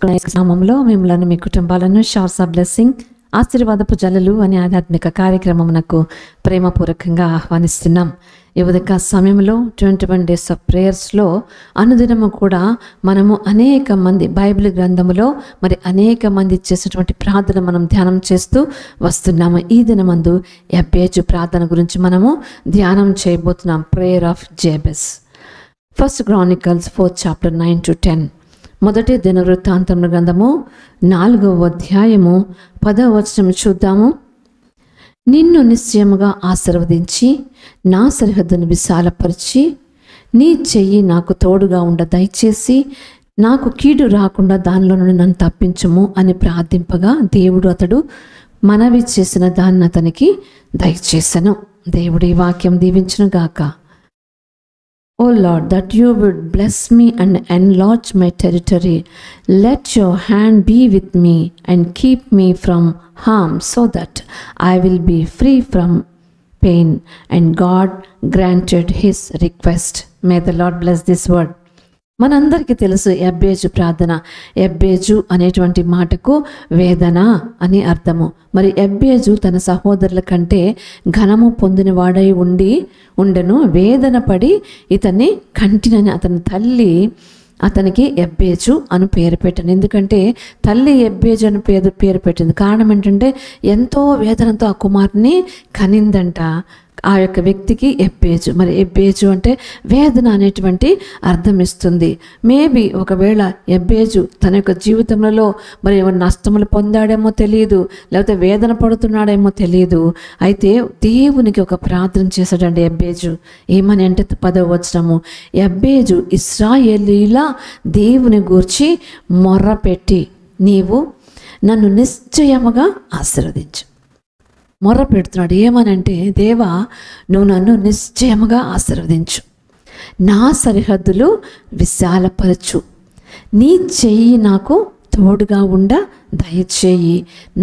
నామంలో మిమ్మల్ని మీ కుటుంబాలను షవర్స్ ఆఫ్ బ్లెస్సింగ్ ఆశీర్వాదపు జలలు అనే ఆధ్యాత్మిక కార్యక్రమమునకు ప్రేమపూర్వకంగా ఆహ్వానిస్తున్నాం. ఈ ఉదయ సమయంలో 21 days ఆఫ్ ప్రేయర్స్లో అనుదినము కూడా మనము అనేక మంది బైబిల్ గ్రంథములో అనేక మంది చేసేటువంటి ప్రార్థన మనం ధ్యానం చేస్తూ వస్తున్నాము. ఈ దినమందు యబ్బేజు ప్రార్థన గురించి మనము ధ్యానం చేయబోతున్నాం. Prayer of Jabez. 1 Chronicles 4 chapter 9 to 10. మొదటి దినవృత్తాంతముల గ్రంథము 4వ అధ్యాయము 10వ వచనం చూద్దాము. నిన్ను నిశ్చయముగా ఆశీర్వదించి నా సరిహద్దును విశాలపరిచి నీ చెయ్యి నాకు తోడుగా ఉండ దయచేసి నాకు కీడు రాకుండా దానిలో నుండి నన్ను తప్పించుము అని ప్రార్థింపగా దేవుడు అతడు మనవి చేసిన దాన్ని అతనికి దయచేసెను. దేవుడి వాక్యం దీవించును గాక. O Lord, that you would bless me and enlarge my territory. Let your hand be with me and keep me from harm so that I will be free from pain. And God granted his request. May the Lord bless this word. మనందరికీ తెలుసు యబ్బేజు ప్రార్థన. యబ్బేజు అనేటువంటి మాటకు వేదన అని అర్థము. యబ్బేజు తన సహోదరుల కంటే ఘనము పొందినవాడై ఉండెను. వేదన పడి ఇతన్ని కంటినని అతని తల్లి అతనికి యబ్బేజు అని పేరు పెట్టాను. ఎందుకంటే తల్లి యబ్బేజు అని పేరు పెట్టింది. కారణం ఏంటంటే ఎంతో వేదనతో ఆ కుమారుని కనిందంట. ఆ యొక్క వ్యక్తికి యబ్బేజు. యబ్బేజు అంటే వేదన అనేటువంటి అర్థం ఇస్తుంది. మేబీ ఒకవేళ యబ్బేజు తన యొక్క జీవితంలో ఏమైనా నష్టములు పొందాడేమో తెలియదు, లేకపోతే వేదన పడుతున్నాడేమో తెలియదు. అయితే దేవునికి ఒక ప్రార్థన చేశాడండి యబ్బేజు. ఏమని అంటే 10వ వచనము, యబ్బేజు ఇశ్రాయేలీయుల దేవుని గూర్చి మొర్రపెట్టి నీవు నన్ను నిశ్చయముగా ఆశీర్వదించు. మొర్ర పెడుతున్నాడు. ఏమనంటే, దేవా నువ్వు నన్ను నిశ్చయముగా ఆశీర్వదించు, నా సరిహద్దులు విశాలపరచు, నీ చెయ్యి నాకు తోడుగా ఉండ దయచేయి,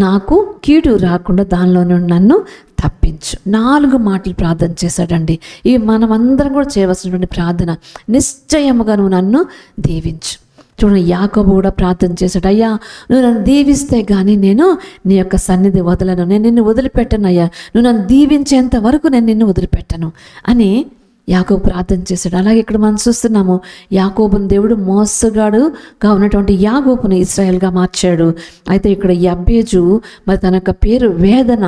నాకు కీడు రాకుండా దానిలో నుండి నన్ను తప్పించు. 4 మాటలు ప్రార్థన చేశాడండి. ఇవి మనమందరం కూడా చేయవలసినటువంటి ప్రార్థన. నిశ్చయముగా నువ్వు నన్ను దీవించు. చూడండి, యాకోబు కూడా ప్రార్థన చేశాడు. అయ్యా నువ్వు నన్ను దీవిస్తే కానీ నేను నీ యొక్క సన్నిధి వదలను, నేను నిన్ను వదిలిపెట్టను అయ్యా, నువ్వు నన్ను దీవించేంత వరకు నేను నిన్ను వదిలిపెట్టను అని యాకోబు ప్రార్థన చేశాడు. అలాగే ఇక్కడ మనం చూస్తున్నాము, యాకోబుని దేవుడు మోసగాడుగా ఉన్నటువంటి యాకోబుని ఇశ్రాయేల్గా మార్చాడు. అయితే ఇక్కడ యబ్బేజు తన యొక్క పేరు వేదన.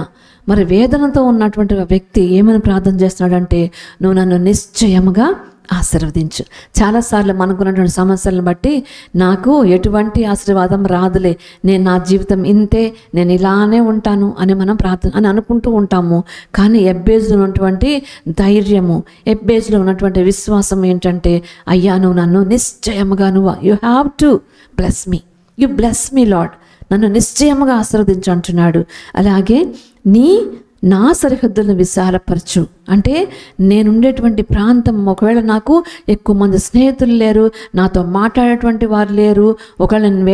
వేదనతో ఉన్నటువంటి వ్యక్తి ఏమని ప్రార్థన చేస్తున్నాడంటే, నువ్వు నన్ను నిశ్చయముగా ఆశీర్వదించు. చాలాసార్లు మనకున్నటువంటి సమస్యలను బట్టి నాకు ఎటువంటి ఆశీర్వాదం రాదులే, నేను నా జీవితం ఇంతే, నేను ఇలానే ఉంటాను అని మనం ప్రార్థన అని అనుకుంటూ ఉంటాము. కానీ యబ్బేజులో ఉన్నటువంటి ధైర్యము, యబ్బేజులో ఉన్నటువంటి విశ్వాసం ఏంటంటే, అయ్యా నువ్వు నన్ను నిశ్చయముగా you have to bless me, you bless me lord, నన్ను నిశ్చయముగా ఆశీర్వదించు అంటున్నాడు. అలాగే నా సరిహద్దులను విశాలపరచు అంటే, నేనుండేటువంటి ప్రాంతం ఒకవేళ నాకు ఎక్కువ మంది స్నేహితులు లేరు, నాతో మాట్లాడేటువంటి వారు లేరు, ఒకవేళ నేను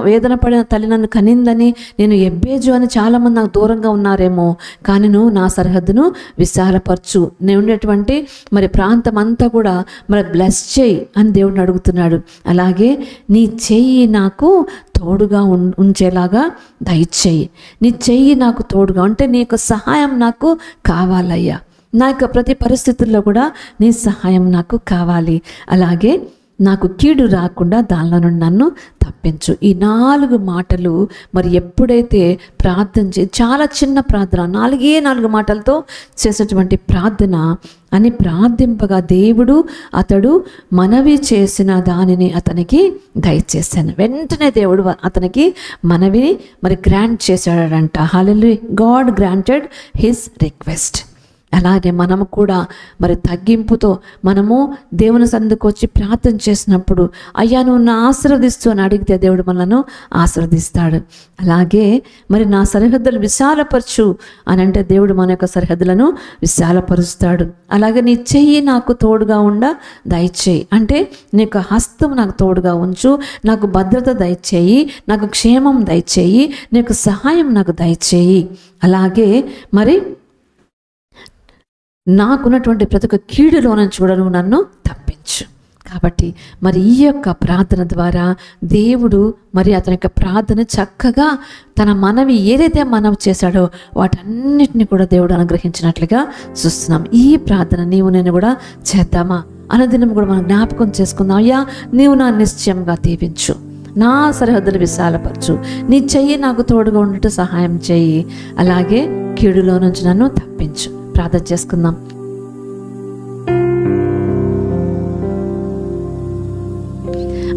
వేదన పడిన తల్లి నన్ను కనిందని నేను యబ్బేజు అని చాలామంది నాకు దూరంగా ఉన్నారేమో, కానీ నువ్వు నా సరిహద్దును విశాలపరచు, నేను ఉండేటువంటి ప్రాంతం అంతా కూడా బ్లెస్ చేయి అని దేవుడిని అడుగుతున్నాడు. అలాగే నీ చెయ్యి నాకు తోడుగా ఉంచేలాగా దయచేయి, నీ చెయ్యి నాకు తోడుగా అంటే నీ యొక్క సహాయం నాకు కావాలయ్యా, నా యొక్క ప్రతి పరిస్థితుల్లో కూడా నీ సహాయం నాకు కావాలి. అలాగే నాకు కీడు రాకుండా దానిలో నుండి నన్ను తప్పించు. ఈ 4 మాటలు ఎప్పుడైతే ప్రార్థన చాలా చిన్న ప్రార్థన, 4 మాటలతో చేసేటువంటి ప్రార్థన అని ప్రార్థింపగా దేవుడు అతడు మనవి చేసిన దానిని అతనికి దయచేశాను. వెంటనే దేవుడు అతనికి మనవిని గ్రాంట్ చేశాడంట. హల్లెలూయా, గాడ్ గ్రాంటెడ్ హిస్ రిక్వెస్ట్. అలాగే మనము కూడా తగ్గింపుతో మనము దేవుని సన్నిధికి వచ్చి ప్రార్థన చేసినప్పుడు, అయ్యా నువ్వు నా ఆశీర్వదిస్తూ అని అడిగితే దేవుడు మనను ఆశీర్వదిస్తాడు. అలాగే నా సరిహద్దులు విశాలపరచు అని అంటే దేవుడు మన యొక్క సరిహద్దులను విశాలపరుస్తాడు. అలాగే నీ చెయ్యి నాకు తోడుగా ఉండ దయచేయి అంటే, నీ యొక్క హస్తం నాకు తోడుగా ఉంచు, నాకు భద్రత దయచేయి, నాకు క్షేమం దయచేయి, నీ యొక్క సహాయం నాకు దయచేయి. అలాగే నాకున్నటువంటి ప్రతి ఒక్క కీడులో నుంచి కూడా నువ్వు నన్ను తప్పించు. కాబట్టి మరి ఈ యొక్క ప్రార్థన ద్వారా దేవుడు మరి అతని యొక్క ప్రార్థన చక్కగా తన మనవి ఏదైతే మనవి చేశాడో వాటన్నిటిని కూడా దేవుడు అనుగ్రహించినట్లుగా చూస్తున్నాం. ఈ ప్రార్థన నీవు నేను కూడా చేద్దామా? అనుదినం కూడా మనం జ్ఞాపకం చేసుకుందాం. అయ్యా, నీవు నా నిశ్చయంగా దీవించు, నా సరిహద్దులు విశాలపరచు, నీ చెయ్యి నాకు తోడుగా ఉండటం సహాయం చేయి, అలాగే కీడులో నుంచి నన్ను తప్పించు. ప్రార్థన చేసుకుందాం.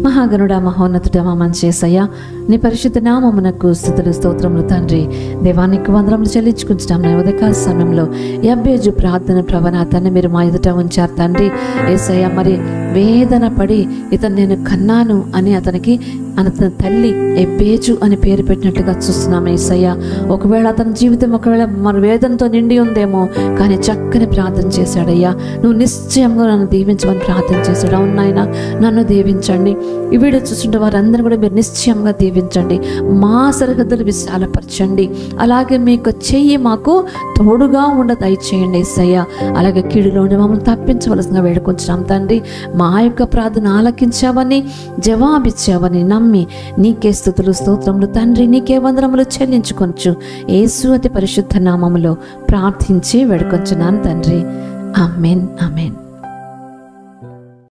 మహాగణుడా, మహోన్నతుడా, మా మంచి యేసయ్యా, నీ పరిశుద్ధ నామమునకు స్తుతులు స్తోత్రములు తండ్రి. దేవానికి వందనములు చెల్లించుకుంటున్నాం. నా ఉదయకాల సమయంలో యబ్బేజు ప్రార్థన ప్రవణాతాన్ని మీరు మా ఎదుట ఉంచారు తండ్రి. యేసయ్యా, మరి వేదన పడి ఇతను నేను కన్నాను అని అతనికి అతని తల్లి ఎబ్బేజు అని పేరు పెట్టినట్లుగా చూస్తున్నాం. యేసయ్యా, ఒకవేళ అతని జీవితం ఒకవేళ మన వేదనతో నిండి ఉందేమో, కానీ చక్కని ప్రార్థన చేశాడయ్యా. నువ్వు నిశ్చయంగా నన్ను దీవించమని ప్రార్థన చేశాడు. అవును నాయన, నన్ను దీవించండి. ఈ వీడియో చూస్తుంటే వారందరూ కూడా మీరు నిశ్చయంగా దీవించండి, మా సరిహద్దులు విశాలపరచండి, అలాగే మీకు చెయ్యి మాకు తోడుగా ఉండ దయచేయండి యేసయ్యా. అలాగే కీడులోని మమ్మల్ని తప్పించవలసిందిగా వేడుకొంచున్నాం తండ్రి. మా యొక్క ప్రార్థన ఆలకించావని, జవాబిచ్చావని నమ్మి నీకే స్తుతులు స్తోత్రములు తండ్రి, నీకే వందనములు చెల్లించుకొంచు యేసు అతి పరిశుద్ధ నామములో ప్రార్థించి వేడుకొంచున్నాను తండ్రి. ఆమేన్, ఆమేన్.